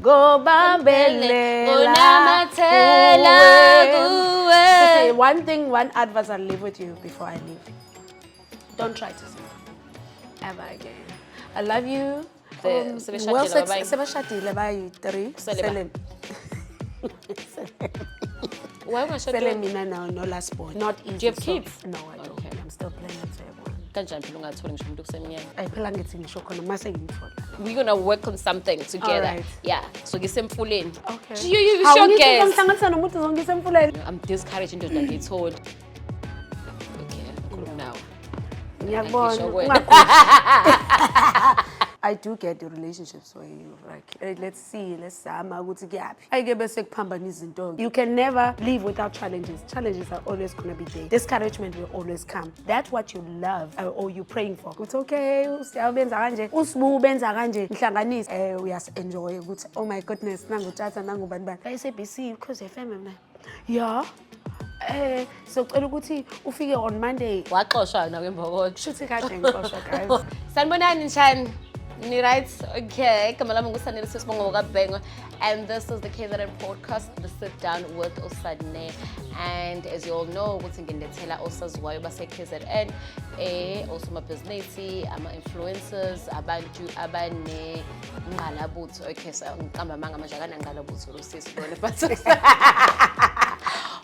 Go bambelela. Say one advice I'll leave with you before I leave. Don't try to sing ever again. I love you. Sebashadile by 3. Why was I Sele mina now, no last boy. Not easy. Do you have kids? No, I don't. Okay. I'm still playing it to everyone. We're gonna work on something together. Right. Yeah. So get some full in. Okay. You How sure you guess. I'm I'm discouraging those that get told. Okay, now. I do get the relationships where you like, let's see, let's I get basic pambanism dog. You can never live without challenges. Challenges are always gonna be there. Discouragement will always come. That's what you love or you're praying for. It's okay. We enjoy. Oh my goodness, I say BC Ukhozi FM. Yeah. So ufike on Monday. Waxoshwa na kwembokodo. Shuthi kade ngixoshwa guys. Sanibonani njani? Ni right? Okay. Igama lami nguSanele Sisibongo kaBhengo, and this is the KZN podcast, the sit down with Sane. And as you all know, ukuthi ngilethela osaziwayo base KZN, also amabhizinisi, ama-influencers, abantu abane ngqalabutho. Okay, so ngiqamba manga manje akanangqalabutho losisi bona, but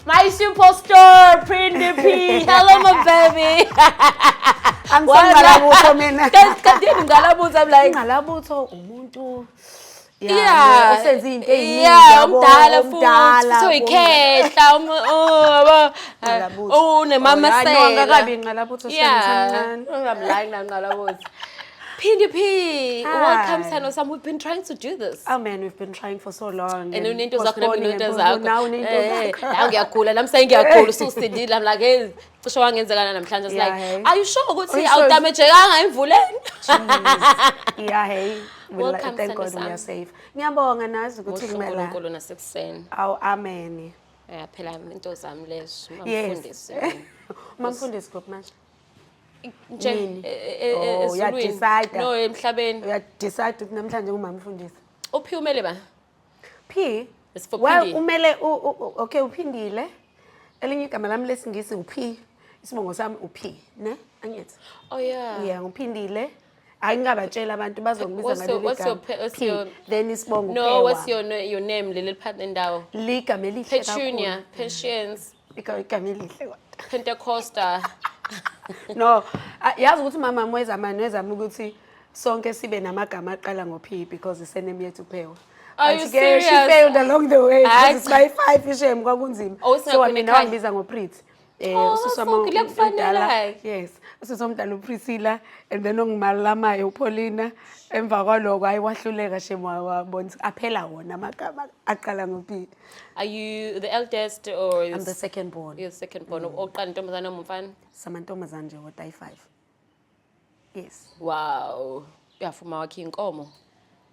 my superstar, Phindy P. Hello, my baby. I'm ngqalabutho mina. Kanti ngqalabutho, I'm like ngqalabutho umuntu. Yeah, usenza into eziningi. Yeah, umdala futhi. So ikhehla unemama sela. Ngakabi ngqalabutho semncane. I'm lying now ngqalabutho. Phindy P, welcome Sane. We've been trying to do this. Oh man, we've been trying for so long. And unento zakho nempilo zakho. Now unento zakho. La ngiyagula, namhlanje ngiyagula, ususindile. I'm like, hey, cishe wangenzekana namhlanje. It's like, are you sure ukuthi awudamejekanga emvuleni? Yeah, hey. Welcome, thank God we are safe. Ngiyabonga nazi ukuthi kumela. uNkulunkulu nasekuseni. Aw, amen. Yeah, phela into zami lezo, Yes. umfundisi. Umfundisi group manje. Nje decide. No, emhlabeni. Decide ukuthi namhlanje ngumama mfundisi. Uphi umele ba? P. It's for well, Phindile. umele okay uphindile. Elinye igama lami lesingisi uP. Isibongo sami uP, ne? Angithi. Oh yeah. Yeah, uphindile. Ayingabatshela abantu bazongibiza ngaleli What's your then isibongo No, what's your name? Leli partner ndawo. Ligama elihle kakhulu. Petunia, Patience, igama elihle. Pentecosta. No, yazi ukuthi mama wezama ukuthi sonke sibe namagama aqala ngo-P because isename yethu Phewa. Are you serious? She failed along the way. It's by 5 ishame kwakunzima. So mina wangibiza ngo-Prit. Yes. Usomdala uPriscilla and then ongimalamayo uPaulina. Emva kwaloko ayiwahluleka shema wabona aphela wona amagama aqala ngo-P. Are you the eldest or I'm the second born. You're the second born. Oqala intombazana noma umfana? Samantombazana nje ngo-5. Yes. Wow. Uyafuma wakhe inkomo.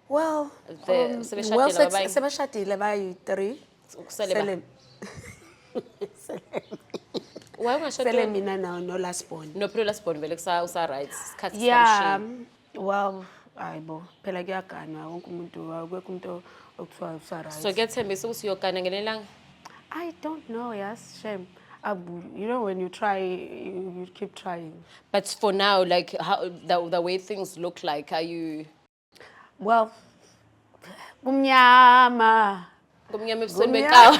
Well, sebashadile by 3. Sele. Why was I Sele mina now no last born. No last born vele kusa right. Yeah. Well, ayibo. Phela kuyagana wonke umuntu akekho umuntu okuthiwa usa right. So ngethembisa ukuthi uyogana ngelelanga? I don't know, yes, shame. You know, when you try, you keep trying. But for now, like how the way things look like, are you? Well, kumnyama. Kumnyama ebusweni benkawu.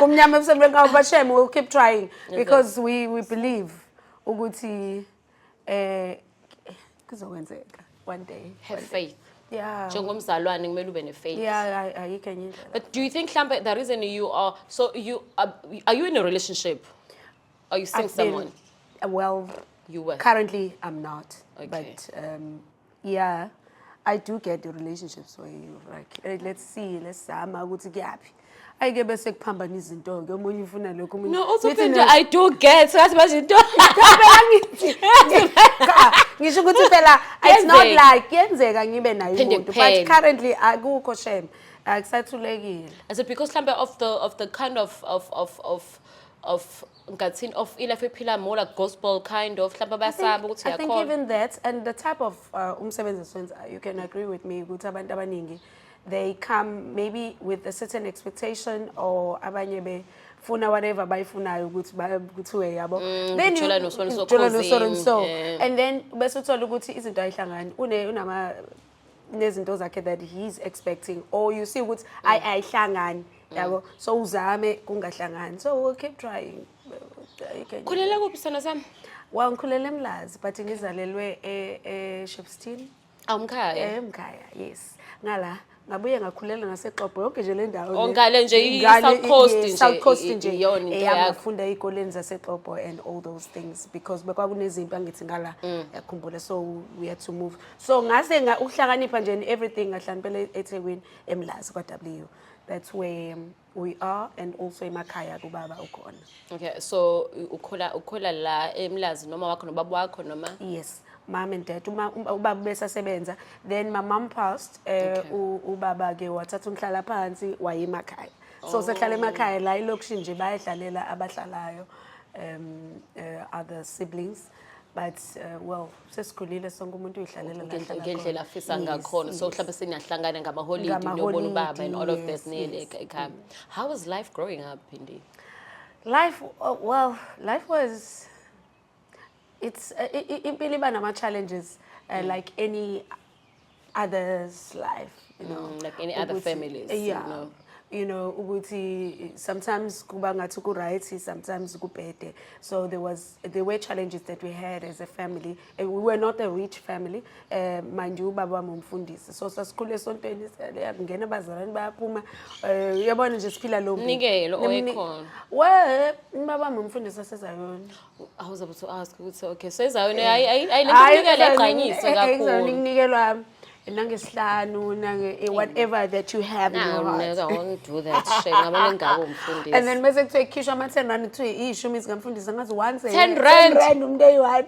Kumnyama ebusweni benkawu, but shame, we'll keep trying because we believe ukuthi kuzokwenzeka one day. Have faith. Yeah. Njengomzalwane kumele ube ne-faith. Yeah, I can. But do you think mhlambe the reason you are are you in a relationship? Are you seeing someone? Well, you were. Currently I'm not. Okay. But yeah, I do get the relationships where you like let's see, let's ukuthi kuyaphi. Ayike bese kuphambana izinto ke omunye ufuna lokho omunye. No, also I do get ngathi bazinto. Ngisho ukuthi phela it's not like kuyenzeka ngibe nayo umuntu but currently akukho shame. Akusathulekile. Is it because mhlambe of the kind of ngathini of ilife ephila more like gospel kind of mhlawumbe bayasaba ukuthi I think even that and the type of umsebenzi sense you can agree with me ukuthi abantu abaningi they come maybe with a certain expectation or abanye befuna whatever bayifunayo ukuthi kuthiwe yabo. Then ngithola no so and so ngithola no so and causing, so. And then bese uthola ukuthi izinto ayihlangani unama nezinto zakhe that he's expecting, or you see ukuthi ayihlangani yabo, so uzame kungahlangani, so we'll keep trying. Khulela kuphi sana sami? Well, ngikhulela eMlazi but ngizalelwe eShepstone. Awumkhaya? Emkhaya, yes. Ngala ngabuye ngakhulela ngaseXhobo yonke nje le ndawo. Ongale nje i-South Coast nje. South Coast nje. Iyona into yakho. Ngafunda ezikoleni zaseXhobo and all those things because bekwakunezimpi angithi ngala yakhumbula, so we had to move. So ngase ukuhlakanipha nje everything ngahlaniphela eThekwini eMlazi kwaW. That's where we are, and also emakhaya kubaba ukhona. Okay, so ukhola la eMlazi noma wakho nobaba wakho noma? Yes. Mom and dad, ubaba besasebenza, then my mom passed, ubaba ke wathatha umhlala phansi wayemakhaya. So sehlala emakhaya la ilokishini nje bayadlalela abahlalayo other siblings, but well sesikhulile sonke umuntu uyihlalela la ngendlela afisa ngakhona, so mhlawumbe seniyahlangana ngama-holiday niyobona ubaba and all of that ekhaya. How was life growing up, Phindi? Life, well, life was, it's impilo iba nama challenges like any other's life, you know, like any other families, yeah, you know, ukuthi sometimes kuba ngathi ku right, sometimes kubhede. So there were challenges that we had as a family. We were not a rich family. Mind you, ubaba wami umfundisi. So sasikhule esontweni ngena abazalwane bayaphuma. Uyabona nje siphila lo mpilo. Nikelo oyikhona. Well, ubaba wami umfundisi waseZayoni. I was about to ask ukuthi okay, so eZayoni ayinikele egqanyise kakhulu. Ayinikelwa nange whatever that you have in your heart. I won't do that. And then mase kuthiwe khishwa ama 10 rand kuthiwe ishumi sikamfundisi ngathi once 10 rand umday one.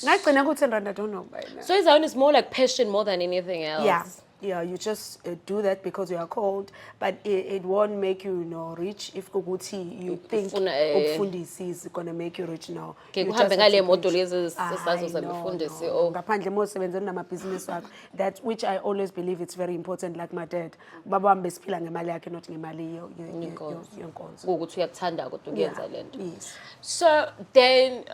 Ngagcina ku 10 rand I don't know by now. So eZayoni is more like passion more than anything else. Yeah, you just do that because you are called, but it won't make you, rich if kuguti you think ukufundisi is going to make you rich now. Kuhambe ngale moto lezi sazo zabefundisi ngaphandle mosebenza namabhizinisi wakho, that which I always believe it's very important, like my dad. Baba wami besiphila ngemali yakhe not ngemali yonkonzo. Ukuthi uyakuthanda kodwa uyenza lento. Yes. So then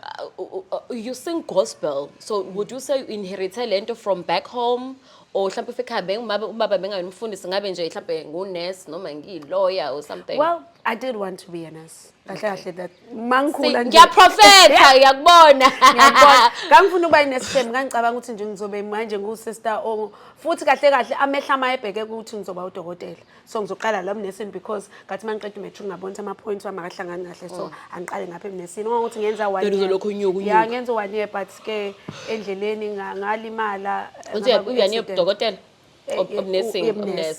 you sing gospel. So would you say you inherited lento from back home? Or mhlawumbe ekhaya ubaba bengayimfundisi ngabe nje mhlawumbe ngunurse noma ngiyilawyer or something? Well, I did want to be a nurse. Kahle that mangikhula nje. Ngiyaprofetha ngiyakubona. Ngiyakubona. Ngangifuna ukuba inurse ngangicabanga ukuthi nje ngizobe manje ngu-sister futhi kahle amehla amayebheke ukuthi ngizoba udokotela. So ngizoqala la nursing because ngathi mangiqeda matric ngabona ama-points wami akahlangani kahle, so angiqale ngapha enursing. Ngokuthi ngenza 1 year. Yeah, ngenza 1 year but ke endleleni ngalimala. Uyani udokotela? Nursing,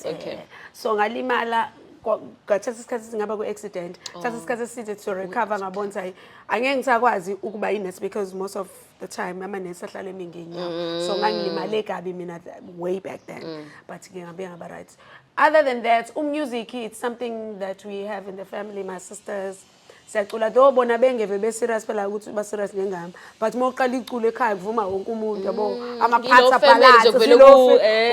okay. So ngalimala ngathatha isikhathi singaba ku-accident, thatha isikhathi eside to recover, ngabona ukuthi angeke ngisakwazi ukuba i-nurse because most of the time ama-nurse ahlala emingenyawo, so ngangilimale kabi mina way back then, but ke ngabe ngaba right. Other than that, music, it's something that we have in the family. My sisters siyacula though bona bengeve be serious phela ukuthi ba serious ngengami, but moqala icule ekhaya kuvuma wonke umuntu yabo, amaphatha balance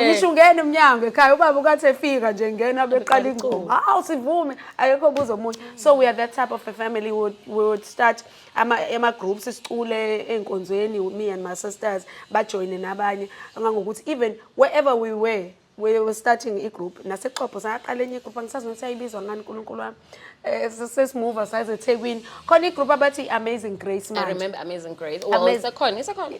ngisho ungena emnyango ekhaya ubaba ukathi efika nje ngena beqala ingoma sivume ayekho buzo umuntu. So we are that type of a family. We would start ama groups isicule enkonzweni, me and my sisters ba join nabanye ngangokuthi even wherever we were starting a group. NaseXhobo saqala enye group angisazi ukuthi ayibizwa ngani uNkulunkulu wami. Sesimove size eThekwini. Khona igroup abathi Amazing Grace manje. I remember Amazing Grace. Well, isekhona.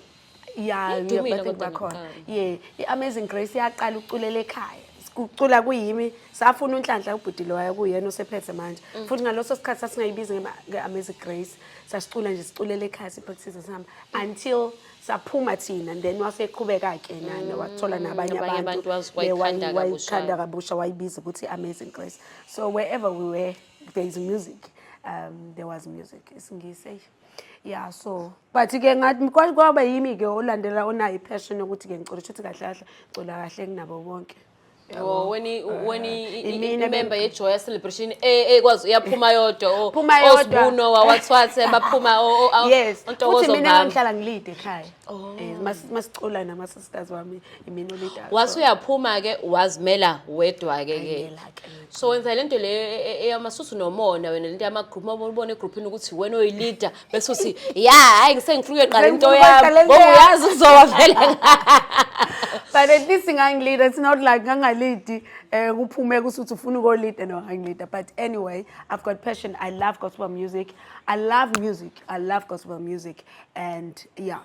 Yeah, bakhona. Yeah, Amazing Grace yaqala ukuculela ekhaya. Sikucula kuyimi, safuna uNhlanhla ubhudile waya kuyena osephethe manje. Futhi ngaloso sikhathi sasingayibizi nge-Amazing Grace. Sasicula nje siculela ekhaya sipractice sami until saphuma thina, and then waseqhubeka ke nani wathola nabanye abantu wayikhanda kabusha wayibiza ukuthi Amazing Grace. So wherever we were there is music. There was music. Isingisi. Yeah, so but ke ngathi kwaba yimi ke olandela onayo passion ukuthi ke ngicula ukuthi kahle kahle cula kahle kunabo bonke. Oh, when imina remember yejoy celebration kwazi uyaphuma yodwa Phuma yodwa. Osbuno wawathwathe baphuma Yes, futhi mina ngami. ngihlala ngilide ekhaya. Masicula nama sisters wami imina leader. Wasuyaphuma ke wazimela wedwa ke. Ngiyela ke. So wenza lento le eyamasusu nomona wena lento yama group mabona egroupini ukuthi wena oyi leader bese uthi hayi ngisengifuna uqala into yami ngoba uyazi kuzoba vele. But at least ngangilid, it's not like ngangalead kuphume kusuthi ufuna uko lead no ngangilid. But anyway, I've got passion. I love gospel music. I love gospel music, and yeah.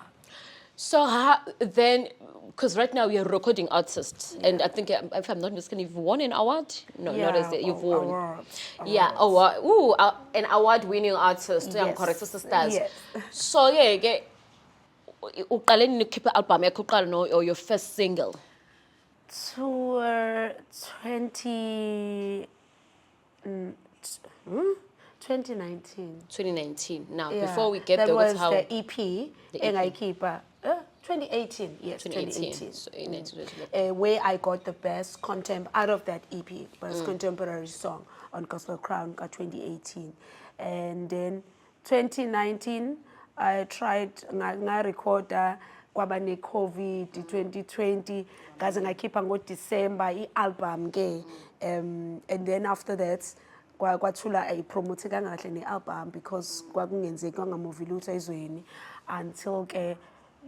So how then, because right now you're a recording artist, and I think if I'm not mistaken, you've won an award. No, Yeah, not as that you've won. awards. Yeah, award. Ooh, an award-winning artist. I'm Yes. correct, sisters. Yes. So yeah, uqale nini ukhipha album yakho uqala no or your first single? Tour 2019. 2019. Now, Yeah, before we get that there, was what's how the EP. The And I EP. keep 2018. Yes, 2018. So in 2018. Where I got the best out of that EP, best contemporary song on Gospel Crown 2018, and then 2019 I tried nga recorder kwaba ne COVID 2020 ngaze ngakhipha ngo December album ke and then after that kwathula ayipromote kangahle ne-album because kwakungenzeki kwangamuvi lutho ezweni until ke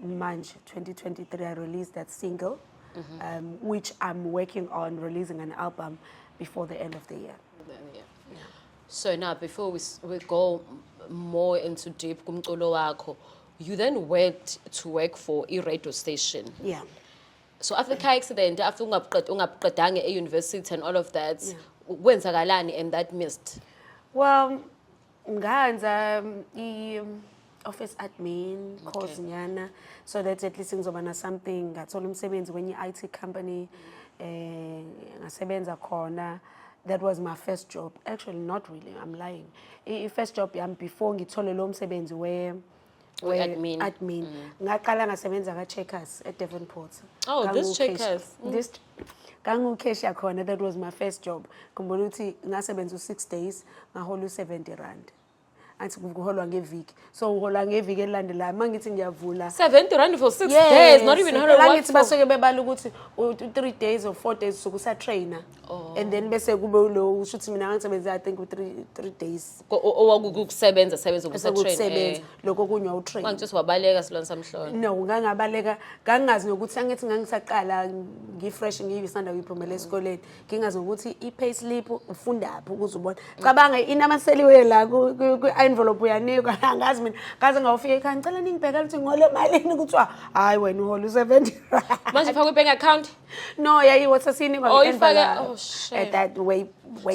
manje 2023 I released that single which I'm working on releasing an album before the end of the year. Yeah. So now, before we go more into deep kumculo wakho, you then went to work for a radio station. Yeah. So after the car accident, after ungaqedanga e-university and all of that, wenzakalani in that midst? Well, nganza office admin course nyana so that at least ngizoba something ngathola umsebenzi kwenye IT company ngasebenza khona. That was my first job. Actually, not really. I'm lying. First job yami before ngithole lo msebenzi admin. Ngaqala ngasebenza ka Checkers at Devonport. Oh, this Checkers. This kangukesh khona. That was my first job. Kumbona ukuthi ngasebenza 6 days ngahola 70 rand. Anti kuholwa ngeviki. So uhola ngeviki elandelayo mangithi ngiyavula 70 rand for 6 days, not even 100 rand. Ngithi basuke bebala ukuthi 3 days or 4 days sokusa trainer. And then bese kube lo usho ukuthi mina ngisebenza I think 3 days. Owakukusebenza ukusa train. Lokho kunywa u train. Manje wabaleka silona samhlona. No, ngangabaleka ngangazi nokuthi angithi ngangisaqala ngifresh ngiyisanda kuyiphumela esikoleni. Ngingazi ukuthi i-payslip ufunda apho ukuze ubone. Cabanga inamaseliwe la ku envelope uyanikwa angazi mina ngaze ngawufika ekhaya ngicela ningibheka ukuthi ngole malini kuthiwa hayi wena uhola 70 rand. Manje ufaka i-bank account? No, yayiwasasinikwa envelope. At that way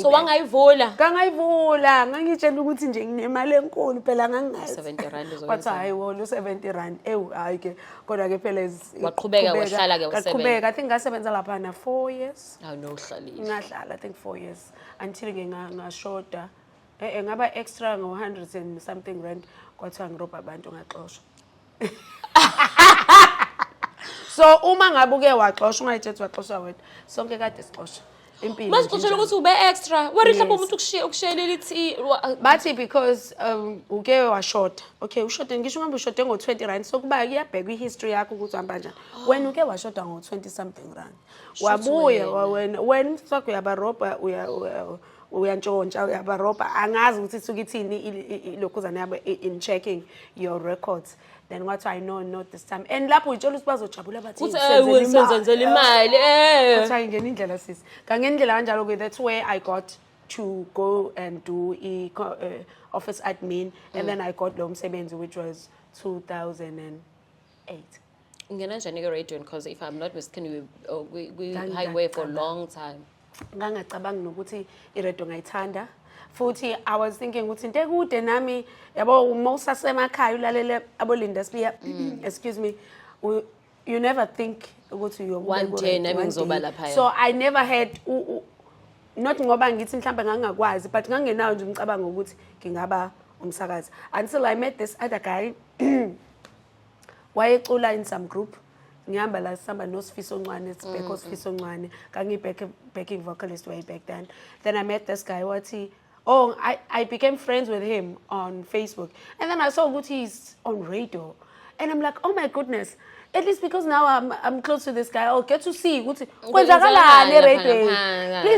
so wangayivula? Ngangayivula ngangitshela ukuthi nje nginemali enkulu phela ngangazi 70 rand uzokwenza. Wathi hayi wona 70 rand hayi ke kodwa ke phela waqhubeka wahlala ke wasebenza. I think ngasebenza lapha na 4 years. No uhlalile. Ngahlala I think 4 years until ke ngashoda ngaba extra ngo 100 and something rand kwathiwa ngiroba abantu ngaxoshwa. So uma ngabuke waxoshwa ungayithethe waxoshwa wena sonke kade sixoshwa impilo. Masixoshela ukuthi ube extra wena mhlawumbe umuntu ukushiyelela ithi bathi because uke washoda. Okay, ushoda ngisho ngamba ushoda ngo 20 rand so kuba kuyabheka ihistory yakho ukuthi uhamba njani. Wena uke washoda ngo 20 something rand. Wabuya wena sakho yabaroba uyantshontsha uyabaroba angazi ukuthi isuke ithini lokhuzana yabo in checking your records. Then what I know not this time and lapho utshela ukuthi bazojabula bathi senzenzela imali Ukuthi ngene indlela sisi kangendlela kanjalo ke that's where I got to go and do office admin and then I got lo msebenzi which was 2008. Ngena njani ke radio because if I'm not mistaken we highway for a long time. Ngangacabanga nokuthi iredio ngayithanda futhi I was thinking ukuthi into ekude nami yabo uma usasemakhaya ulalele abolinda siya excuse me you never think ukuthi one day nami ngizoba lapha. So I never had not ngoba ngithi mhlambe ngangakwazi but ngangenayo nje umcabango ukuthi ngingaba umsakazi until I met this other guy wayecula in some group ngihamba la sihamba noSifiso Ncwane, sibheka uSifiso Ncwane, backing vocalist way back then. Then I met this guy, I became friends with him on Facebook. And then I saw what he's on radio. And I'm like, oh my goodness. At least because now I'm close to this guy, I'll get to see what please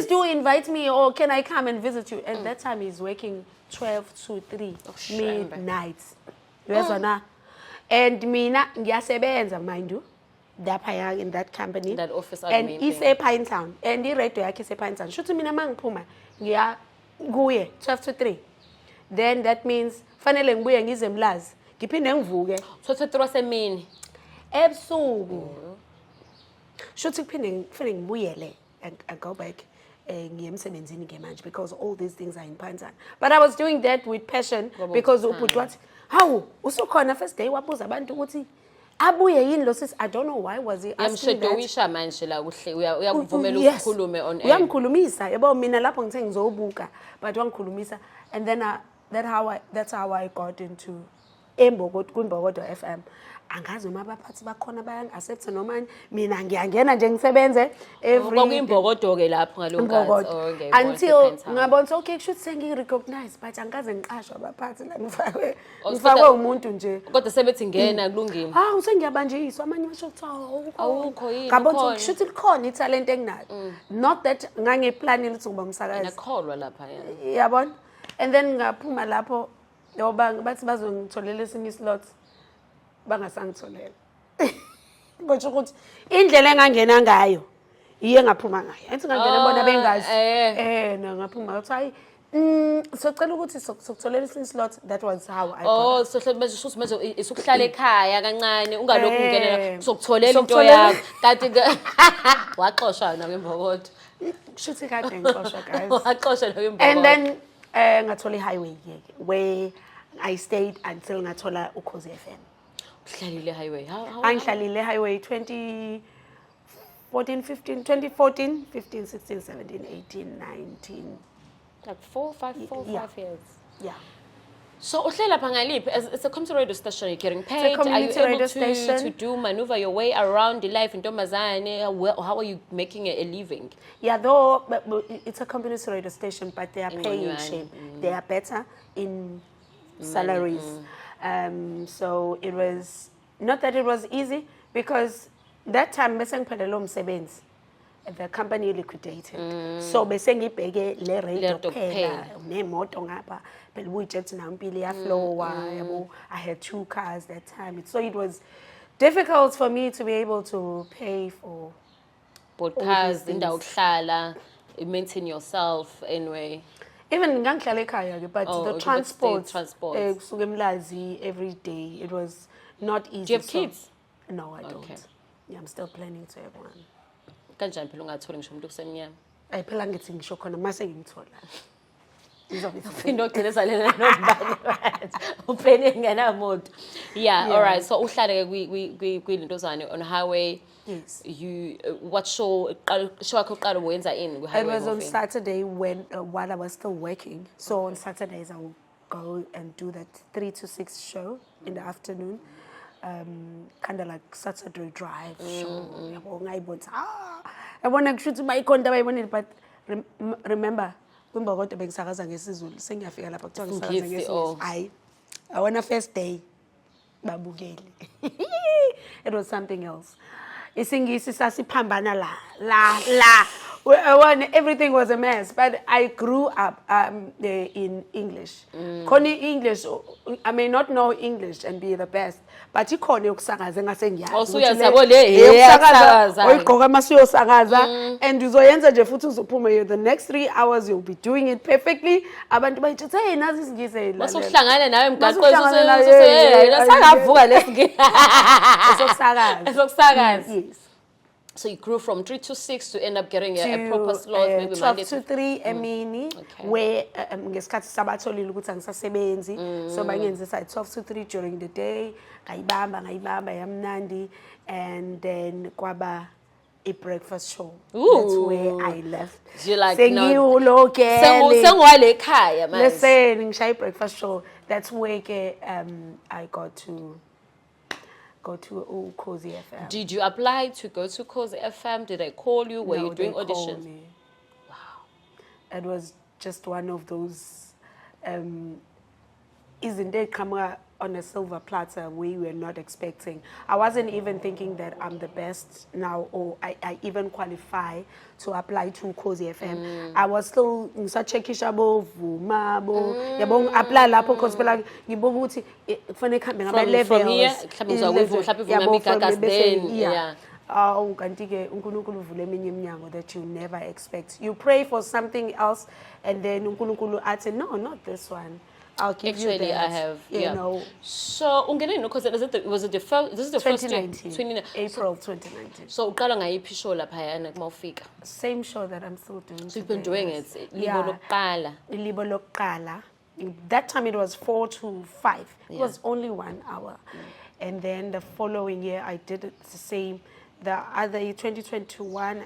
do invite me, or can I come and visit you? And that time he's working 12 to 3 midnight. And mina ngiyasebenza, mind you, in that company. That office and admin it's a Pine Town. And the radio yakhe is a Pine Town. Shuthi mina mangiphuma ngiya kuye 12 to 3. Then that means fanele ngibuye ngize Mlazi. Ngiphinde ngivuke 12 to 3 wasemini. Ebusuku. Shuthi kuphinde ngibuyele and I go back ngiye emsebenzini ke manje because all these things are in Pine Town. But I was doing that with passion because ubhuti wathi, "Hawu, usukhona first day wabuza abantu ukuthi abuye yini lo sis." I don't know why was he asking that. Yamshedowisha manje la kuhle uyakuvumela ukukhulume on air. Uyamkhulumisa yabo mina lapho ngithe ngizobuka but wangikhulumisa, and then that's how I got into Imbokodo FM. Angazi uma abaphathi bakhona bayangi-accept noma mina ngiyangena nje ngisebenze every Imbokodo ke lapho ngalonkathi until ngabona okay kusho sengi-recognize but angikaze ngiqashwe abaphathi la ngifakwe umuntu nje kodwa sebethi ngena kulungile. Usengiyabanjiswa amanye basho ukuthi awukho yini ngabona kusho ukuthi likhona italent enginayo, not that ngangiplanile ukuthi ngiba umsakazi, ngakholwa lapha yabona. And then ngaphuma lapho yoba bathi bazongitholela esinye islot bangasangitholela. Ngoba ukuthi indlela engangena ngayo iye ngaphuma ngayo. Ethi ngangena bona bengazi. Ngaphuma ngathi hayi socela ukuthi sokutholela esinye slot. That was how I got. So manje isukuhlala ekhaya kancane ungalokhu ungenela sokutholela into yakho. Kanti waxoshwa na kwimbokodo. Shuthi kade ngixoshwa guys. Waxoshwa na kwimbokodo. And then ngathola highway where I stayed until ngathola Ukhozi FM. Hlalile highway. Angihlalile highway 2014, 15, 16, 17, 18, 19. Like 5 years. Yeah. So uhlela lapha ngaliphi? It's a community radio station, you're getting paid. It's a community radio station. To do maneuver your way around the life in Ntombazane? How are you making a living? Yeah, though it's a community radio station, but they are paying shame. They are better in salaries. So it was not that it was easy because that time the company liquidated. So besengibheke le radio phela nemoto ngapha phela uyijet nampili yaflowa yabo. I had 2 cars that time. So it was difficult for me to be able to pay for cars, indawo ukuhlala, maintain yourself anyway. Even ngangihlala ekhaya but the transport kusuka eMlazi every day, it was not easy. Do you have kids? No, I don't. Yeah, I'm still planning to have one. Kanjani phela ungatholi ngisho umuntu kusemnyama? Phela ngithi ngisho khona mase ngimthola. Ngizogcina salela nobani. Uplane ngenamoto. Yeah, all right. So uhlale kwilintozane on highway. Yes. What show yakho uqala wenza in It was on Saturday while I was still working. So on Saturdays I would go and do that 3 to 6 show in the afternoon. Kind of like Saturday drive show. I want to shoot my content, but remember, Imbokodo bengisakaza ngesizulu sengiyafika lapha kuthiwa ngisakaza ngesizulu. I want a first day babukeli. It was something else. Isingisi sasiphambana la. Everything was a mess, but I grew up in English. Khona English, I may not know English and be the best, but ikhona ukusakaza engasengiyazi. Usuyazabo le ukusakaza. Oyigqoka masuyosakaza and uzoyenza nje futhi uzophume the next 3 hours you'll be doing it perfectly. Abantu bayithi hey nazi isingisi la. Masuhlangana nawe emgaqweni sasavuka lesingisi. Esokusakaza. Yes. So you grew from 3 to 6 to end up getting a proper slot, maybe 12 to 3 emini, where ngesikhathi sabatholile ukuthi angisasebenzi, so bangenzisa 12 to 3 during the day, ngayibamba yamnandi, and then kwaba a breakfast show. That's where I left. You like sengwale ekhaya manje. Listen, ngishaya breakfast show. That's where I got to go to Ukhozi FM. Did you apply to go to Ukhozi FM? Did they call you? Were you doing they called auditions? me. Wow. It was just one of those, isn't it come on a silver platter we were not expecting. I wasn't even thinking that I'm the best now, or I even qualify to apply to Ukhozi FM. I was still in such a kishabo, vumabo, yabong apply lapho because phela ngibonga ukuthi kufanele khambe ngama levels. From here, yeah. Oh, kanti-ke uNkulunkulu uvule eminye iminyango that you never expect. You pray for something else, and then uNkulunkulu athi, no, not this one. I'll give you that. Actually, I have, you know. So, was it the first? This is the first year. 2019. April 2019. So, uqala ngayiphi show lapha yana kumawufika? Same show that I'm still doing. So you've been doing it. Yeah. Libo lokuqala. That time it was 4 to 5. It was only 1 hour. And then the following year I did it the same. The other year, 2021,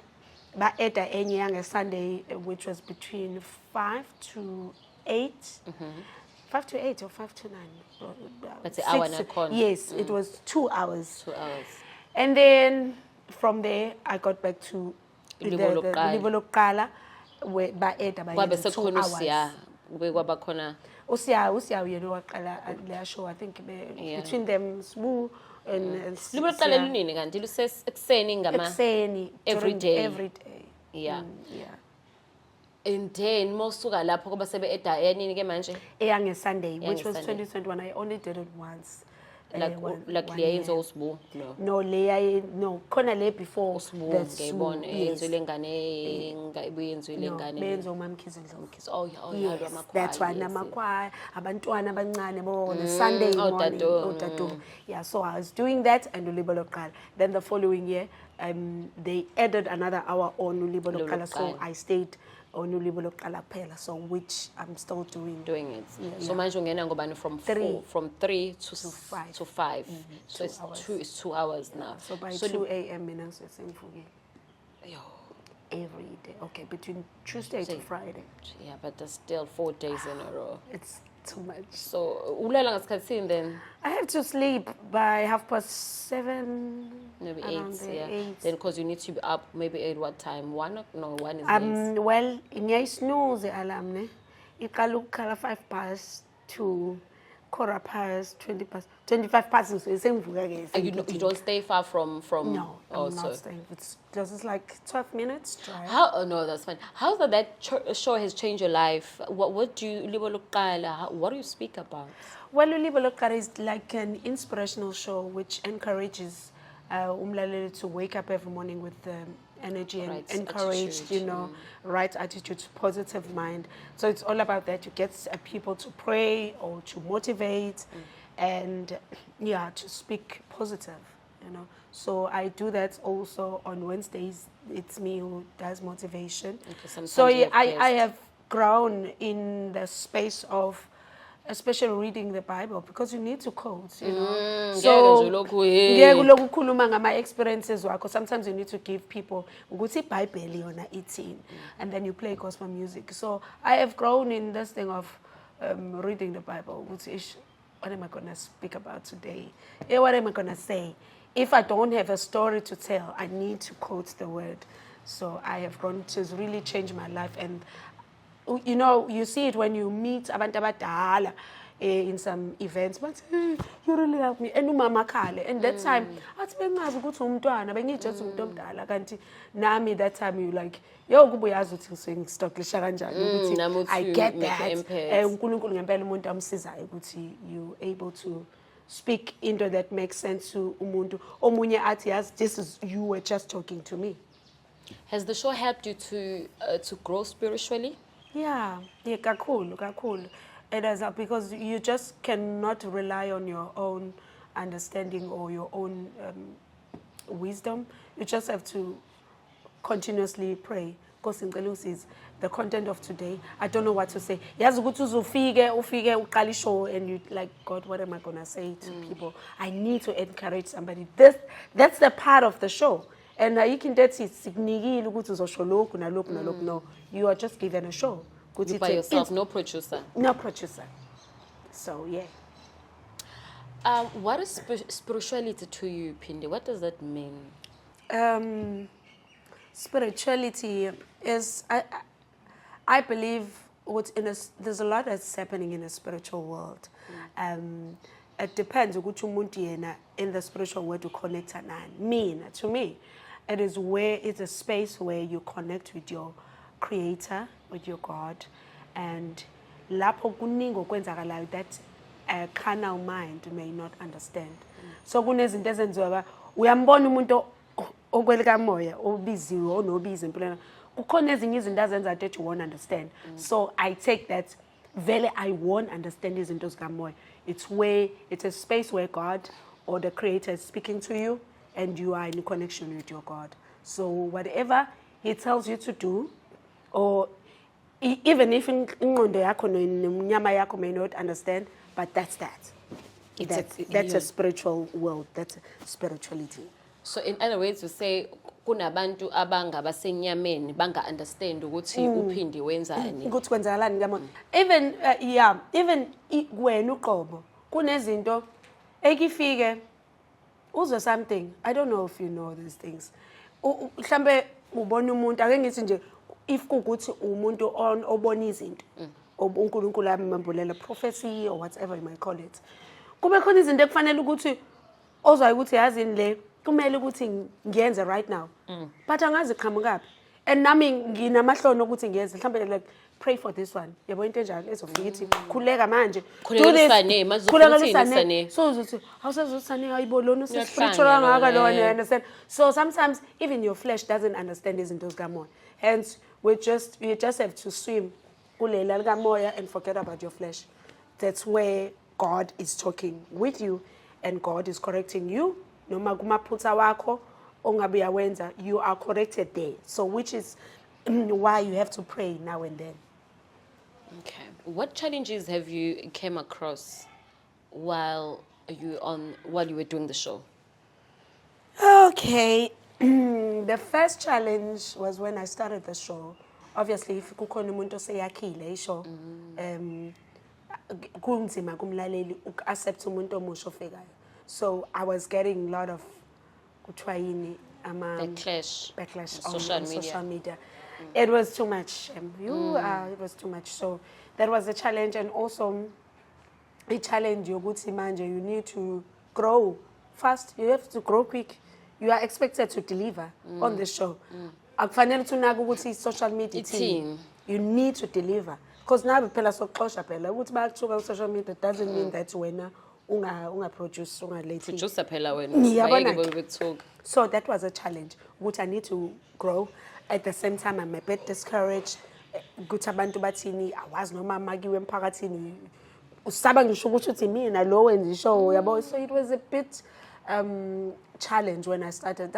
but at the end of Sunday, which was between 5 to 8. 5 to 8 or 5 to 9. That's the hour and a corner. Yes, it was 2 hours. 2 hours. And then from there, I got back to the Libo Lokala, where by 8 about 2 hours. Usiya, you know, I show, I think between them, Sbu and Libo Lokala lunini kanti lusekuseni ngama every day. Yeah. Yeah. And then mosuka lapho kuba sebe eda enini ke manje? Eyange Sunday, which was 2021. I only did it once. Like leyenza uSbu? No, no. Khona le before the ngiyibona eyenzile ngane ngayibuyenzile ngane. Benzo uMamkhize Ndlovu. Oh yeah, that's why namakwaya abantwana abancane bona Sunday morning. Tatu. Yeah, so I was doing that and Ulibo Lokala. Then the following year, they added another hour on Ulibo Lokala, so I stayed on Ulibo Lokala phela, so which I'm still doing it. Yeah. So manje ungena ngobani from 3 to 5. So it's 2 hours now. So by 2 a.m. mina ngisengivukile. Every day. Okay, between Tuesday to Friday. Yeah, but there's still 4 days in a row. It's too much. So ulala ngasikhathini then? I have to sleep by 7:30. Maybe 8, Then because you need to be up maybe at what time? 1 or no? 1 is late. Well, ngiyayisnooze alarm ne. Iqala ukukhala 5:02, 20:15. 25 so sengivuka ke. You don't stay far from No, I'm not staying. It's just like 12 minutes drive. Oh no, that's fine. How that show has changed your life? What do you Libo Lokala? What do you speak about? Well, Libo Lokala is like an inspirational show which encourages umlaleli to wake up every morning with energy and encouraged, you know, right attitude, positive mind. So it's all about that. You get people to pray or to motivate and, yeah, to speak positive, you know. So I do that also on Wednesdays. It's me who does motivation. So I have grown in the space of especially reading the Bible because you need to quote, you know. So my experiences wakho. Sometimes you need to give people ukuthi iBhayibheli yona ithini, and then you play gospel music. So I have grown in this thing of reading the Bible. What am I going to speak about today? What am I going to say? If I don't have a story to tell, I need to quote the word. So I have grown to really change my life. And you know, you see it when you meet abantu abadala in some events, but hey, you really helped me. And umama khale. And that time, athi bengazi ukuthi umntwana bengijesu umuntu omdala kanti nami that time you like yo kuba uyazi ukuthi ngisengistoklisha kanjani ukuthi I get that. uNkulunkulu ngempela umuntu amsizayo ukuthi you able to speak into that makes sense to umuntu omunye athi yazi this is you were just talking to me. Has the show helped you to grow spiritually? Yeah, kakhulu. It is because you just cannot rely on your own understanding or your own wisdom. You just have to continuously pray. Because is the content of today. I don't know what to say. Yazi ukuthi ufike uqala ishow and you like, God, what am I going to say to people? I need to encourage somebody. That's the part of the show. And you can no. You are just given a show. You by yourself, no producer. No producer. So yeah. What is spirituality to you, Phindile? What does that mean? Spirituality is, I believe there's a lot that's happening in the spiritual world. It depends ukuthi umuntu yena in the spiritual world to connect nani. To me, it's a space where you connect with your creator, with your God, and lapho kuningi okwenzakalayo that a carnal mind may not understand. So kunezinto ezenziwa uyambona umuntu okwelika moya obiziwe onobizi empilweni kukhona ezinye izinto azenza that you won't understand. So I take that vele I won't understand izinto zikamoya. It's a space where God or the creator is speaking to you and you are in connection with your God. So whatever he tells you to do, or even if ingqondo yakho nenyama yakho may not understand, but that's that's a spiritual world. That's spirituality. So in other words, you say kunabantu abangabasenyameni banga understand ukuthi uphindi wenzani. Ukuthi kwenzakalani ngiyabona. Even wena uqobo kunezinto ekifike uzwe something. I don't know if you know these things. Mhlambe ubona umuntu ake ngithi nje if kukuthi umuntu obona izinto uNkulunkulu amambulela prophecy or whatever you might call it. Kube khona izinto ekufanele ukuthi ozwayo ukuthi yazini le kumele ukuthi ngiyenze right now. But angazi qhamukapi. And nami nginamahlono ukuthi ngiyenze mhlambe like pray for this one. Yabo into enjalo ezofika ithi khuleka manje. Khulekisane mazukuthini so uzothi awusezosane ayibolona spiritual ngaka lona, you understand? So sometimes even your flesh doesn't understand izinto zikamoya. Hence you just have to swim kulela likamoya and forget about your flesh. That's where God is talking with you and God is correcting you. Noma kumaphutha wakho ongabe yawenza, you are corrected there. So which is why you have to pray now and then. Okay. What challenges have you came across while you were doing the show? Okay. The first challenge was when I started the show. Obviously, if kukhona umuntu oseyakhile isho kunzima kumlaleli uaccept umuntu omusha ofikayo. So I was getting a lot of backlash on social media. It was too much. It was too much. So that was a challenge, and also a challenge. You need to grow fast. You have to grow quick. You are expected to deliver on the show. Social media team. You need to deliver because now people so close. Social media doesn't mean that when produce So that was a challenge. Which I need to grow. At the same time, I'm a bit discouraged. I was no magiwe emphakathini. Usaba ngisho ukuthi mina lo wenza ishow yabo. So it was a bit challenge when I started.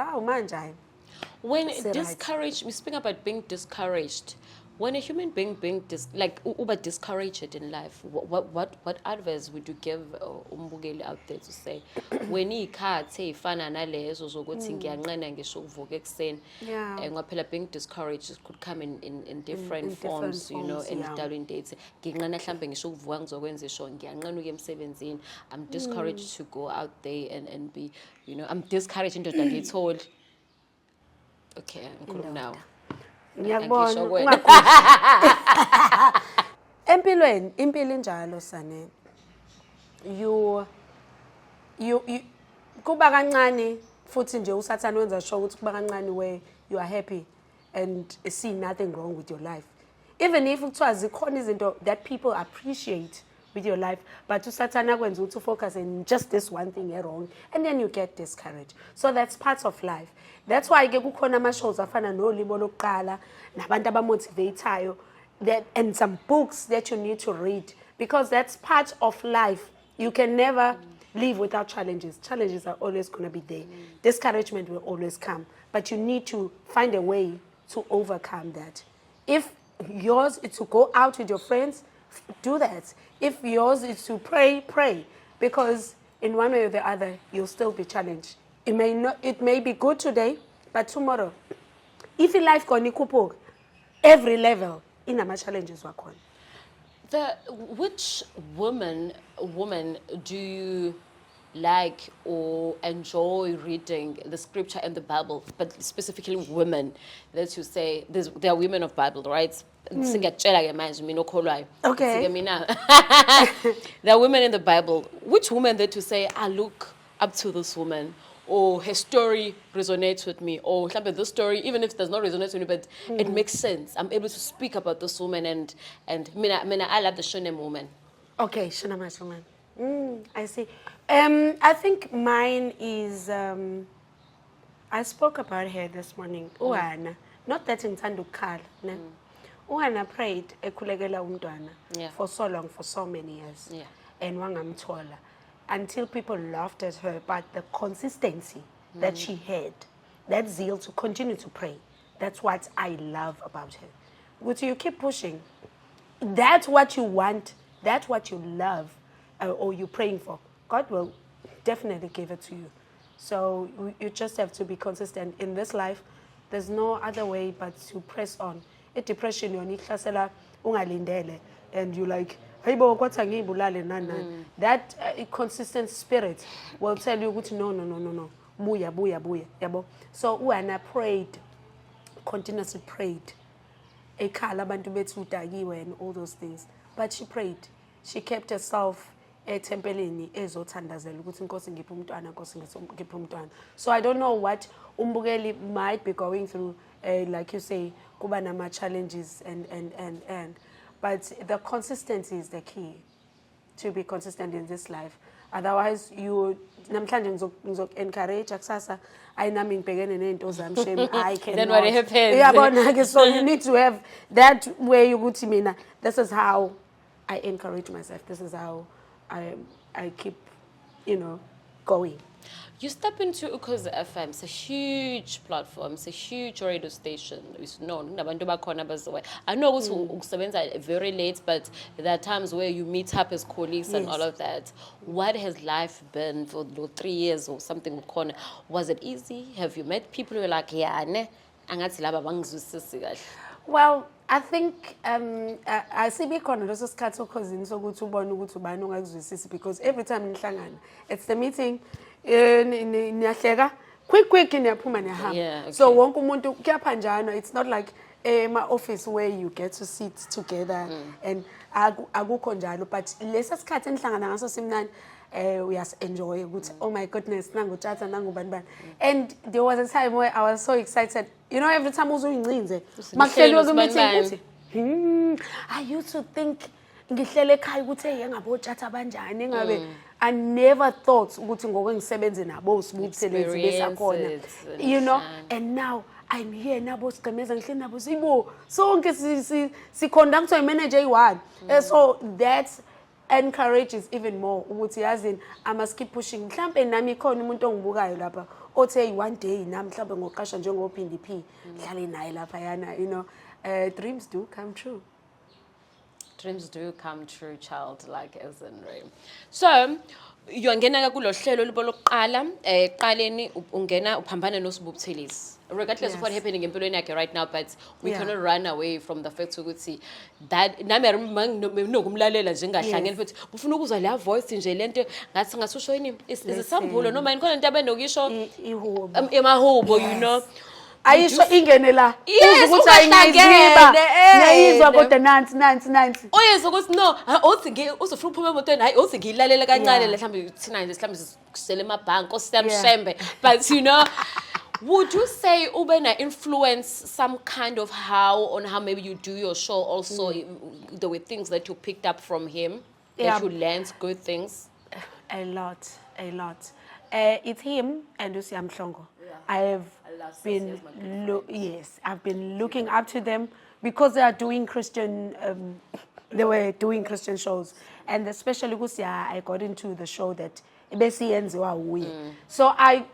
When discouraged, we speak about being discouraged. When a human being discouraged in life, what advice would you give umbukeli out there to say when ikhathe ifana nalezo zokuthi ngiyanqena ngisho uvuka ekseni ngaphela being discouraged could come in different forms, you know, in darling dates nginqena mhlambe ngisho uvuka ngizokwenza isho ngiyanqena uke emsebenzini, I'm discouraged to go out there and be, you know, I'm discouraged into that it's told. Okay, I'm now. Ngiyakubona empilweni impilo njalo Sane, you kuba kancane futhi nje usathana wenza sure ukuthi kuba kancane where you are happy and see nothing wrong with your life, even if kuthiwa zikhona izinto that people appreciate with your life, but usathana kwenza ukuthi focus on just this one thing wrong and then you get discouraged. So that's part of life. That's why ke kukhona ama shows afana noLibo lokuqala nabantu abamotivateayo, that and some books that you need to read because that's part of life. You can never live without challenges. Challenges are always going to be there. Discouragement will always come, but you need to find a way to overcome that. If yours is to go out with your friends, do that. If yours is to pray, pray, because in one way or the other you'll still be challenged. It may be good today, but tomorrow, if your life gone ikupo, every level, inama challenges wakhona. Which woman do you like or enjoy reading the scripture and the Bible, but specifically women, that you say there are women of Bible, right? Okay. There are women in the Bible. Which woman that you say, I look up to this woman, or her story resonates with me, or this story, even if it does not resonate with me, but it makes sense. I'm able to speak about this woman, and I love the Shonen woman. Okay, Shona woman. I see. I think mine is. I spoke about her this morning. Uana, not that in Tandukal. Uana prayed ekulekela umntwana for so long, for so many years, and wangamthola, until people laughed at her. But the consistency that she had, that zeal to continue to pray, that's what I love about her. Would you keep pushing? That's what you want. That's what you love, or you're praying for. God will definitely give it to you. So you just have to be consistent in this life. There's no other way but to press on. Depression, and you like, that consistent spirit will tell you, no, buya. So Uana prayed, continuously prayed, and all those things. But she prayed. She kept herself etempeleni ezothandazela ukuthi inkosi ngiphe umntwana inkosi ngiphe umntwana. So I don't know what umbukeli might be going through, like you say, kuba nama challenges and but the consistency is the key, to be consistent in this life. Otherwise you namhlanje ngizok encourage kusasa ayinami ngibhekene nento zami shame I cannot. Then what happens? Yabona, so you need to have that way ukuthi mina, this is how I encourage myself. This is how I keep, going. You step into Ukhozi FM. It's a huge platform. It's a huge radio station. It's known. I know it's very late, but there are times where you meet up as colleagues and all of that. What has life been for 3 years or something? Was it easy? Have you met people who are like, Well, I think I see because every time it's the meeting, quick in your so wonke umuntu kuyapanjana. It's not like my office where you get to sit together and akukho njalo, but lesa sikhathi enihlangana ngaso simnandi we just enjoy ukuthi oh my goodness nangu tjata nangu bani. And there was a time where I was so excited, every time uzuyincinze makuhleliwe ku meeting uthi I used to think ngihlele ekhaya ukuthi engabo tjata banjani ngabe I never thought ukuthi ngokwengisebenze nabo sibuthelenzi besakhona, and now I'm here nabo sigqemeza ngihleli nabo sibo sonke si conductor manager eyi-1, so that encourages even more ukuthi yazi I must keep pushing. Mhlambe nami khona umuntu ongibukayo lapha othe one day nami mhlambe ngoqasha njengo Phindy P dlale naye lapha yana, dreams do come true. Dreams do come true, child, like as in rain. So uyangena kulo hlelo lokuqala eqaleni ungena uphambana nosibubuthelisi, regardless of what happening empilweni yakhe right now, but we cannot run away from the fact ukuthi that nami nokumlalela nje ngahlangene futhi ufuna ukuzwa la voice nje lento ngathi ngasusho yini isambulo noma yini khona into abenokisho emahubo, ayisho ingene la ukuthi ayingizwa kodwa nansi oyezwa ukuthi no uthi uzofuna uphuma emotweni hayi uthi ngiyilalela kancane la mhlambe thina nje mhlambe sisele emabhanki osiyamshembe, but would you say ubena influence some kind of on how maybe you do your show also, there were things that you picked up from him, that you learned good things? A lot. It's him and Usi Amhlongo. I've been looking up to them because they are doing Christian. They were doing Christian shows, and especially because I got into the show that so I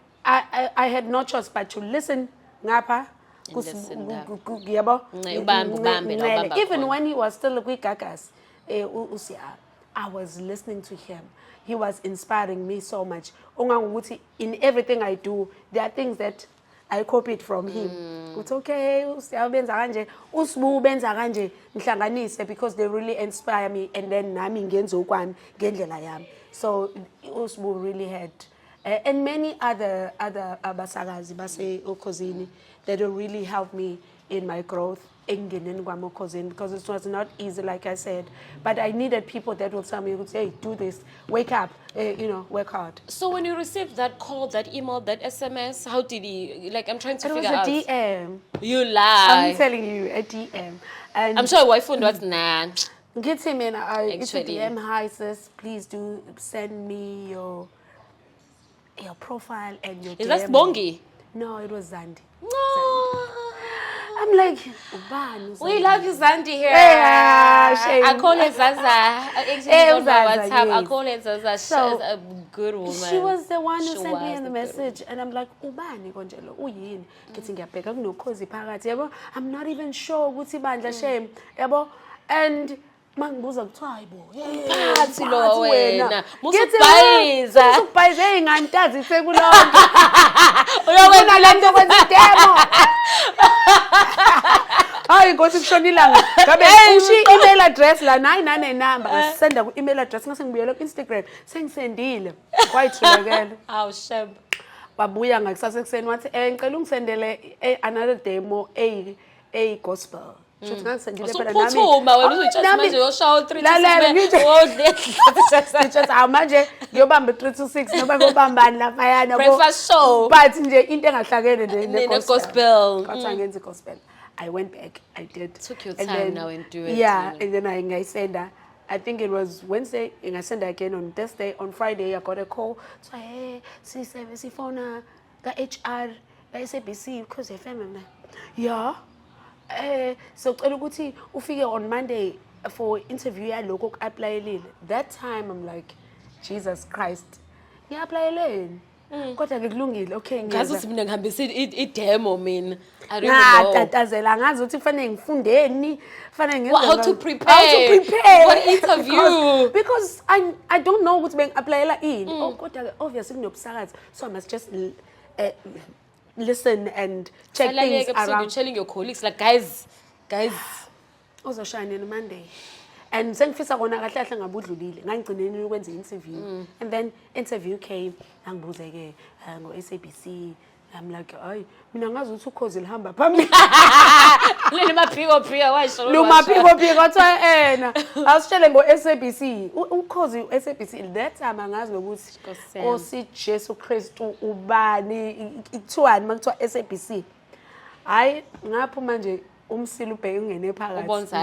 had no choice but to listen. Even when he was still with Gagas, I was listening to him. He was inspiring me so much. In everything I do, there are things that I copied from him. It's okay, because they really inspire me, and then nami ngenza ngendlela yami. So Usbu really had, and many other abasagazi base Ukhozini that will really help me in my growth because it was not easy, like I said. But I needed people that will tell me, hey, do this, wake up, work hard. So when you received that call, that email, that SMS, how did he, like, I'm trying to figure out. It was a DM. You lie. I'm telling you, a DM. And I'm sure your wife was nah. Get him in. It's a DM. Hi, sis. Please do send me your profile and your. Is that Bongi? No, it was Zandi. No. I'm like, we love you, Zandi here. Yeah, I call her Zaza. Actually, on my WhatsApp, I call her Zaza. She's a good woman. She was the one who sent me the message, and I'm like, Ubani konjalo, uyini. Getting ngiyabheka kunoKhozi phakathi, yabo. I'm not even sure ukuthi bandla shame, yabo. And mangibuza kuthiwa hayibo phathi lo wena musubhayiza usubhayize ngantazi sekulonke uyobona lento kwenza demo hayi ngothi kushonilanga ngabe ushi email address la 99 number ngasenda ku email address ngase ngibuyela ku Instagram sengisendile kwayithulekela aw sheb babuya ngakusasa ekseni wathi ngicela ungisendele another demo a gospel. Should not send you the nami manje uyoshawa 3 just manje ngiyobamba 3 to 6 noba ngobambani lapha yana breakfast show but nje into engahlakene ne gospel kodwa ngenza gospel. I went back, I did. Took your time now and do it. Yeah, and then I sent her. I think it was Wednesday, and I sent her again on Thursday. On Friday, I got a call. So, hey, si phone the HR, SABC, Ukhozi FM. Yeah. So ukuthi ufike on Monday for interview yaloko apply. That time I'm like, Jesus Christ. Ngiyapply kodwa kulungile. Okay, ngazi ukuthi mina ngihambisa i-demo mina. I don't know. Tatazela ngazi ukuthi kufanele ngifundeni, kufanele ngenze how to prepare for interview because I don't know ukuthi bengiapplyela ini. Kodwa obviously kunobusakazi, so I must just listen and check things around. You're telling your colleagues like guys uzoshine on Monday and sengifisa kona kahle kahle ngabudlulile ngangigcineni ukwenza interview and then interview came angibuze ke ngo SABC. I'm like, ay, mina ngazi ukuthi Ukhozi lihamba phambili. Leli maphiko phika washo. Lo maphiko phika wathi awusitshele ngo SABC. Ukhozi SABC that time angazi ukuthi Nkosi Jesu Kristu ubani ithiwani makuthiwa SABC. Hayi ngaphuma nje umsila ubheke ungene phakathi. Ubonza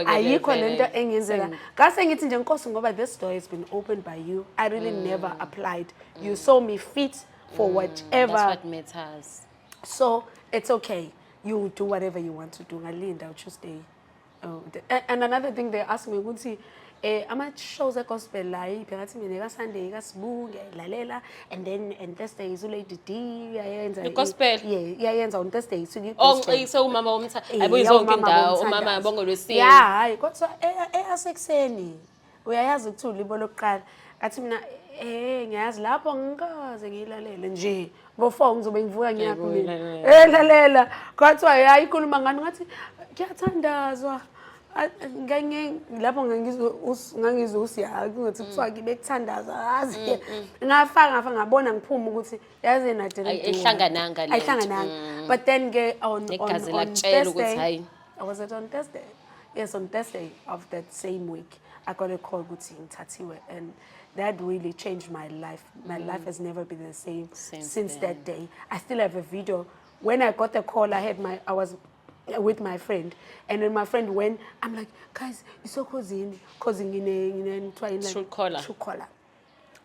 ayikho lento engenzeka. Ngase ngithi nje Nkosi ngoba this door has been opened by you. I really never applied. You saw me fit for whatever. That's what matters. So it's okay. You do whatever you want to do. Ngalinda Tuesday. And another thing they asked me, ukuthi ama shows a gospel la iphi ngathi mina ka Sunday ka Sibu ngiyalalela and then and Thursday is Lady D yayenza gospel. Yeah, yayenza on Thursday so so umama womtha ayibuyizo zonke indawo umama bongo lwesini. Yeah, hayi kodwa eyasekuseni uyayazi ukuthula libo lokuqala ngathi mina ngiyazi lapho ngikaze ngilalele nje bo4 ngizobe ngivuka ngiyaphi mina lalela kodwa yayikhuluma ngani ngathi ngiyathandazwa ngenge lapho ngangizwa usiya ukuthi kuthiwa kibe kuthandaza azi ngafaka ngabona ngiphuma ukuthi yazi na ayihlangananga le ayihlangananga but then ke on Thursday I was on Thursday. Yes, on Thursday of that same week I got a call ukuthi ngithathiwe and that really changed my life. My life has never been the same since that day. I still have a video. When I got the call, I was with my friend, and when my friend went, I'm like, guys, it's so causing in true caller.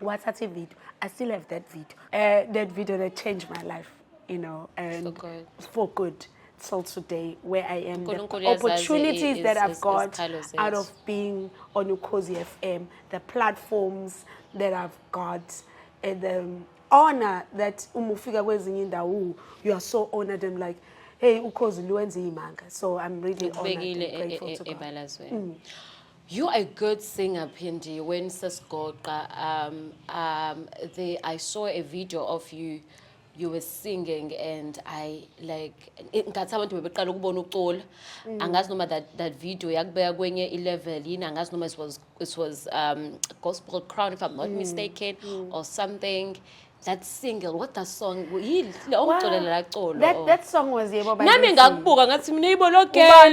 What's that video? I still have that video. That video that changed my life, and for good. Till today, where I am, the opportunities that I've got out of being on Ukhozi FM, the platforms that I've got, and the honor that umufika kwezinye indawo, you are so honored. I'm like, hey, Ukhozi luenzi imanga. So I'm really honored and grateful to God. You're a good singer, Phindi. When Sis Goqa, I saw a video of you you were singing and I like ngathi abantu bebeqala ukubona ucula angazi noma that video yakubeka kwenye level yini angazi noma it was Gospel Crown if I'm not mistaken or something. That single, what that song? That song was able by Nami ngakubuka ngathi mina ibolo girl.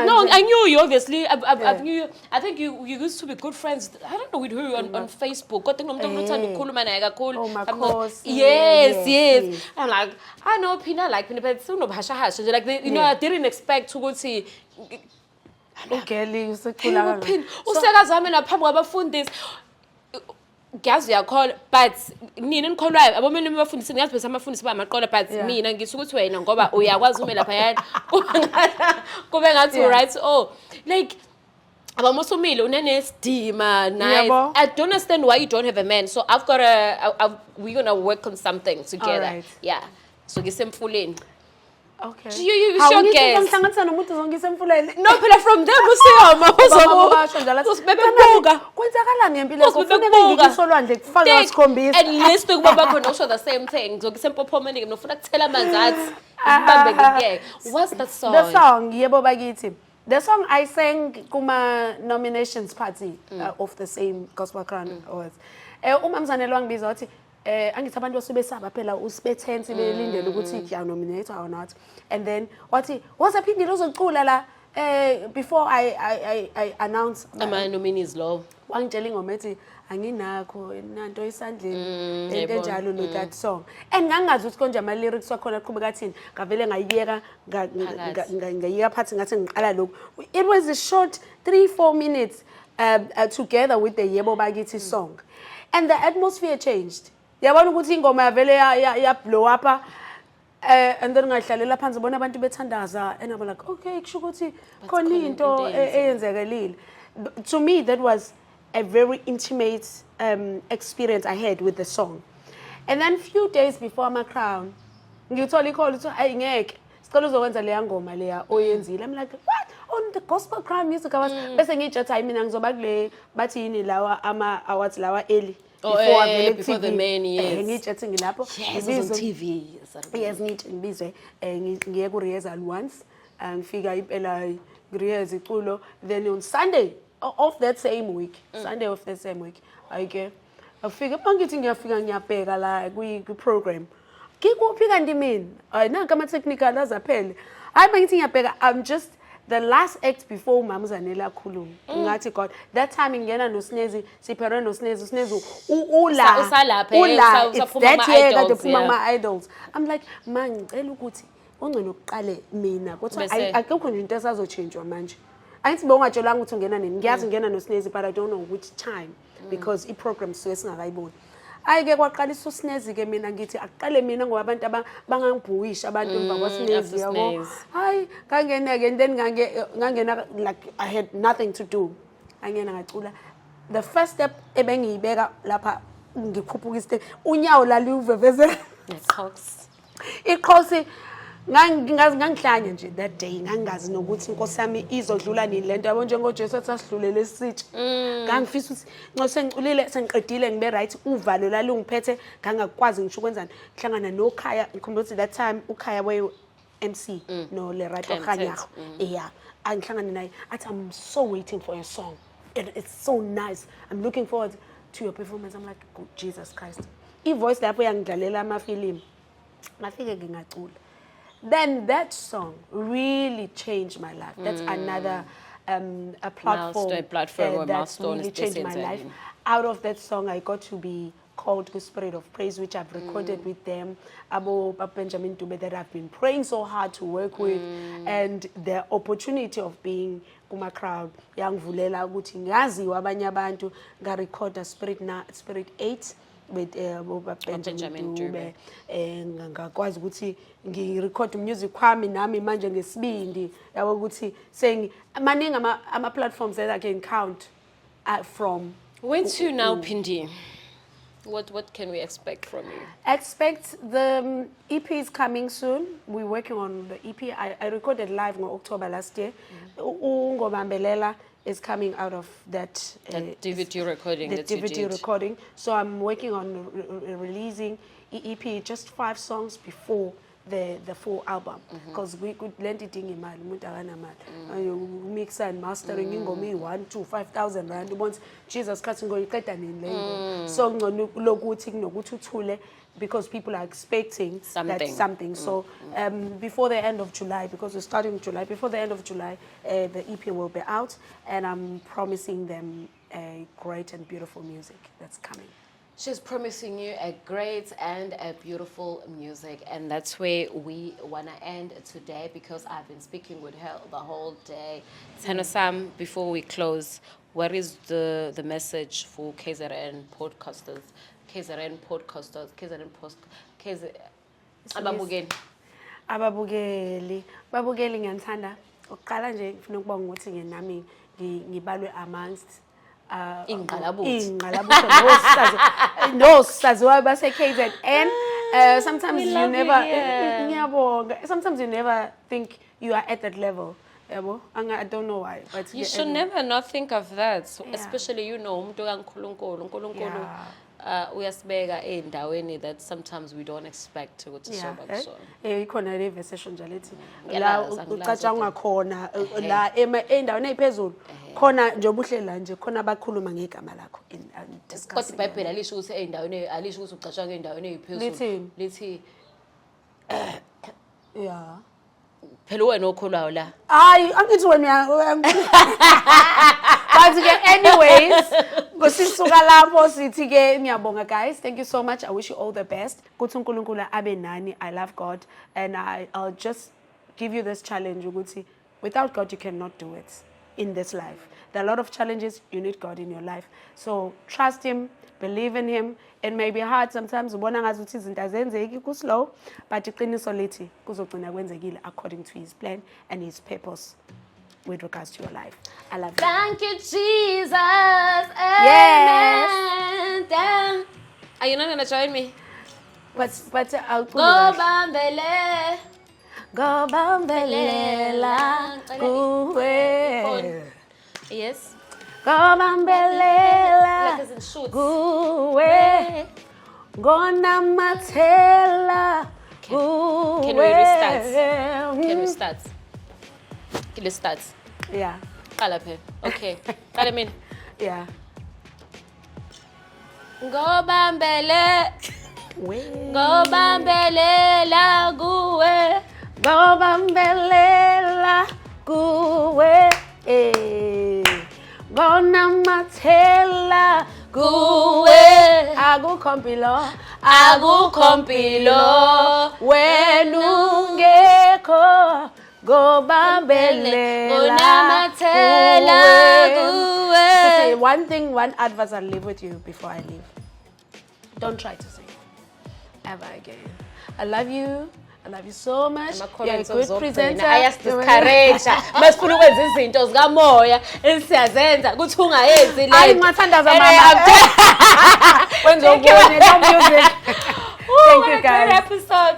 No, I knew you obviously. I knew you. I think you used to be good friends. I don't know with who on Facebook. Kodwa ngomntu uthanda ukukhuluma naye kakhulu. Yes. I'm like, I know Phina like Phina but unobhashahasha nje like you know I didn't expect ukuthi ugeli usekhula kangaka. Usekazami naphambi kwabafundisi. Ngiyazi uyakhola but nina nikholwayo abomeni bafundisi ngiyazi bese amafundisi bamaqola but mina ngisho ukuthi wena ngoba uyakwazi uma lapha yana kube ngathi right like abamosomile unenesdima nice. I don't understand why you don't have a man so I've got we're going to work on something together. Right. Yeah so ngisemfuleni. Okay. You sure guess? No, phela from them usiyama uzobebekubuka. Kwenzakalani ngempilo kufuneka ngikisolwandle kufaka isikhombisa. At least ukubaba khona usho the same thing. Ngizokusempophomeni ngifuna ukuthela amanzi athi ubambe ngiyeke. What's that song? The song yebo bakithi. The song I sang kuma nominations party of the same Gospel Crown Awards. Uma mzanele wangibiza wathi angithi abantu basubesaba phela usibethensi belindele ukuthi ya nominate or not and then wathi what's Phindile uzocula la before I announce ama nominees lo wangitshela ingoma ethi anginakho nanto isandleni into enjalo no that song and ngangazi ukuthi konje ama lyrics wakhona qhubeka kathini ngavele ngayiyeka ngayiyeka phathi ngathi ngiqala lokho. It was a short 3-4 minutes together with the Yebo Bakithi song and the atmosphere changed. Yabona ukuthi ingoma yavele ya blow up and then ngahlalela phansi bona abantu bethandaza and I'm like okay kusho ukuthi khona into eyenzekelile. To me that was a very intimate experience I had with the song. And then few days before my crown ngithola icall uthi ayingeke sicela uzokwenza leya ngoma leya oyenzile. I'm like what on the Gospel Crown Music Awards bese ngitshetha hayi mina ngizoba kule bathi yini lawa ama awards lawa early before the main years. Ngitshethe ngilapho on TV. Yes ngibizwe ngiye ku rehearsal once ngifika impela rehearse iculo then on Sunday of that same week okay afika bangithi ngiyafika ngiyabheka la ku program ngikuphi kanti mina nanka ama technical azaphele hayi bangithi ngiyabheka I'm just the last act before Mamzanele akhuluma ngathi God that time ngena noSnezi siphere noSnezi ula that year kade phuma ama idols. I'm like man ngicela ukuthi ongcono uqale mina kodwa akekho nje into esazochangewa manje angithi bongatshelanga ukuthi ungena nini ngiyazi ngena noSnezi but I don't know which time because I program so singakayiboni ayike kwaqalisa uSnezi ke mina ngithi aqale mina ngoba abantu bangangibhuwisha abantu emva kwaSnezi yabo hayi ngangena ke then ngangena like I had nothing to do angena ngacula the first step ebengiyibeka lapha ngikhuphuka isite unyawo lali uveveze iqhosi ngangihlanya nje that day ngangazi nokuthi inkosi yami izodlula nini lento yabo njengoJesu asasidlulele isitsha ngangifisa ukuthi nxa sengiculile sengiqedile ngibe right uvalo la lungiphethe ngangakwazi ngisho ukwenzani hlangana noKhaya ngikhumbula ukuthi that time uKhaya waye MC no le right okhanyakho yeah angihlangana naye athi I'm so waiting for your song it's so nice I'm looking forward to your performance. I'm like oh, Jesus Christ ivoice lapho yangidlalela amafilimu ngafike ngingacula. Then that song really changed my life. That's another a platform that really changed my life. Out of that song, I got to be called the Spirit of Praise, which I've recorded with them. Abo Benjamin Dube that I've been praying so hard to work with, and the opportunity of being kuma crowd. Yang vulela ukuthi ngaziwa abanye abantu nga recorder Spirit 8. With Benjamin Dube ngakwazi ukuthi ngirecord music kwami nami manje ngesibindi yabo ukuthi saying maningi ama platforms that I can count from when to now Phindi What can we expect from you? Expect the EP is coming soon. We're working on the EP. I recorded live in October last year. Ungobambelela is coming out of that DVD recording. The DVD recording. So I'm working on releasing EP, just 5 songs before the full album, because we could lend it in imali umuntu akanamali mix and mastering ingoma 1 2 5,000 rand once Jesus Christ ngoyiqeda nini le ngoma. So ngcono lokuthi kunokuthi uthule, because people are expecting something. So before the end of July, because we're starting in July, before the end of July, the EP will be out, and I'm promising them a great and beautiful music that's coming. She's promising you a great and a beautiful music, and that's where we want to end today, because I've been speaking with her the whole day. Sam, before we close, what is the message for KZN podcasters? Ababukeli ngiyathanda uqala nje ngifuna ukubonga ukuthi nami ngibalwe amongst nosaziwayo base KZN. Sometimes sometimes you never think you are at that level. I don't know why, but you should never not think of that, especially umuntu kaNkulunkulu uyasibeka endaweni that sometimes we don't expect ukuthi soba kusona. Ikhona le version nje lethi la ucatshanga khona la endaweni eziphezulu khona nje obuhlela nje khona abakhuluma ngegama lakho kodwa iBhayibheli alisho ukuthi endaweni alisho ukuthi ucatshanga endaweni eziphezulu lithi phela wena okholwayo la hayi angithi wena but anyways ngosisuka lapho sithi ke ngiyabonga guys, thank you so much. I wish you all the best. Kuthi uNkulunkulu abe nani. I love God, and I'll just give you this challenge ukuthi without God you cannot do it in this life. There are a lot of challenges, you need God in your life. So trust him, believe in him. It may be hard sometimes, ubona ngazi ukuthi izinto azenzeki ku slow, but iqiniso lithi kuzogcina kwenzekile according to his plan and his purpose with regards to your life. I love you. Thank you, Jesus. Yes. Amen. Are you not going to join me? But I'll put Go bambele. Go bambelela kuwe. Yes. Go bambelela Like as in shoots. kuwe. Gona matela kuwe. Can we restart? Let's start. Yeah. Okay. Call me. Yeah. Go bambele. Go bambelela kuwe. Go bambelela kuwe. Gona matela kuwe. Akukho mpilo wena ungekho. Go bambelela kuwe. One advice I'll leave with you before I leave. Don't try to sing ever again. I love you. I love you so much. You're a good presenter. Ayasdiscourage. Masifuna ukwenza izinto zikamoya esiyazenza kuthi ungayenzi le. Hayi ngathandaza mama. Wenza ubone no music. Thank you guys. Episode.